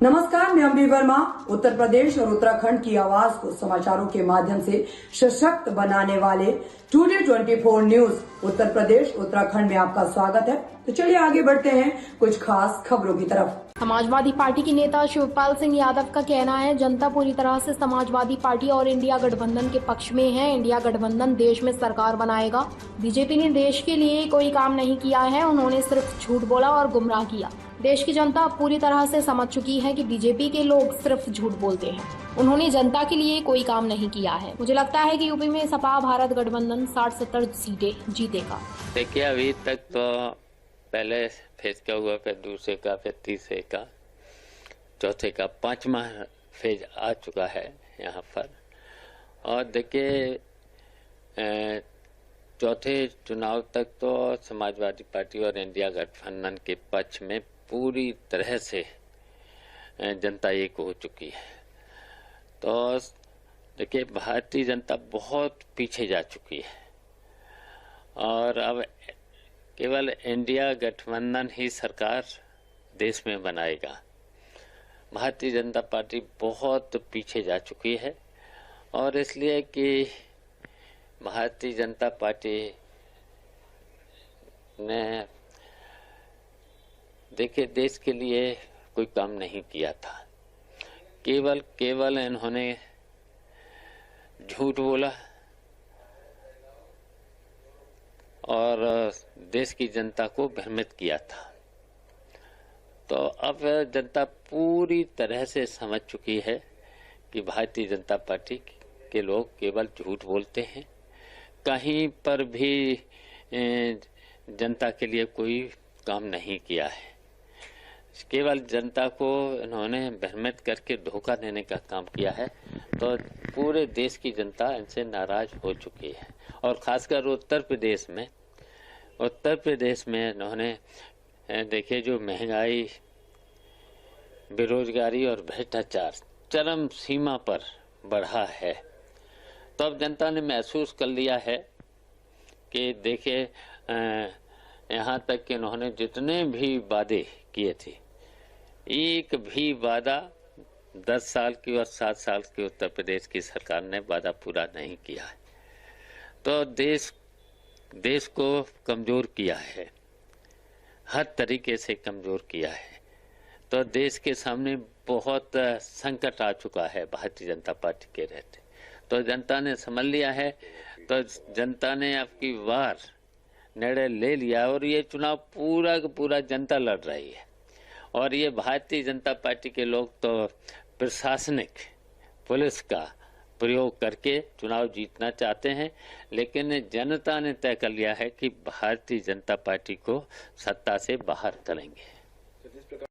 नमस्कार, मैं अम्बी वर्मा। उत्तर प्रदेश और उत्तराखंड की आवाज को समाचारों के माध्यम से सशक्त बनाने वाले टुडे 24 न्यूज उत्तर प्रदेश उत्तराखंड में आपका स्वागत है। तो चलिए आगे बढ़ते हैं कुछ खास खबरों की तरफ। समाजवादी पार्टी के नेता शिवपाल सिंह यादव का कहना है, जनता पूरी तरह से समाजवादी पार्टी और इंडिया गठबंधन के पक्ष में है। इंडिया गठबंधन देश में सरकार बनाएगा। बीजेपी ने देश के लिए कोई काम नहीं किया है, उन्होंने सिर्फ झूठ बोला और गुमराह किया। देश की जनता पूरी तरह से समझ चुकी है कि बीजेपी के लोग सिर्फ झूठ बोलते हैं। उन्होंने जनता के लिए कोई काम नहीं किया है। मुझे लगता है कि यूपी में सपा भारत गठबंधन 60-70 सीटें जीतेगा। देखिए, अभी तक तो पहले फेज का हुआ, फिर दूसरे का, फिर तीसरे का, चौथे का, पांचवा फेज आ चुका है यहाँ पर। और देखिए, चौथे चुनाव तक तो समाजवादी पार्टी और इंडिया गठबंधन के पक्ष में पूरी तरह से जनता एक हो चुकी है। तो देखिए, भारतीय जनता बहुत पीछे जा चुकी है और अब केवल इंडिया गठबंधन ही सरकार देश में बनाएगा। भारतीय जनता पार्टी बहुत पीछे जा चुकी है और इसलिए कि भारतीय जनता पार्टी ने देखिए देश के लिए कोई काम नहीं किया था। केवल इन्होंने झूठ बोला और देश की जनता को भ्रमित किया था। तो अब जनता पूरी तरह से समझ चुकी है कि भारतीय जनता पार्टी के लोग केवल झूठ बोलते हैं। कहीं पर भी जनता के लिए कोई काम नहीं किया है। केवल जनता को इन्होंने भ्रमित करके धोखा देने का काम किया है। तो पूरे देश की जनता इनसे नाराज हो चुकी है और खासकर उत्तर प्रदेश में इन्होंने देखिए जो महंगाई, बेरोजगारी और भ्रष्टाचार चरम सीमा पर बढ़ा है। तो अब जनता ने महसूस कर लिया है कि देखिए यहाँ तक कि इन्होंने जितने भी वादे किए थे, एक भी वादा 10 साल की और 7 साल की उत्तर प्रदेश की सरकार ने वादा पूरा नहीं किया है। तो देश को कमजोर किया है, हर तरीके से कमजोर किया है। तो देश के सामने बहुत संकट आ चुका है भारतीय जनता पार्टी के रहते। तो जनता ने समझ लिया है। तो जनता ने अब की बार निर्णय ले लिया और ये चुनाव पूरा का पूरा जनता लड़ रही है। और ये भारतीय जनता पार्टी के लोग तो प्रशासनिक पुलिस का प्रयोग करके चुनाव जीतना चाहते हैं, लेकिन जनता ने तय कर लिया है कि भारतीय जनता पार्टी को सत्ता से बाहर करेंगे।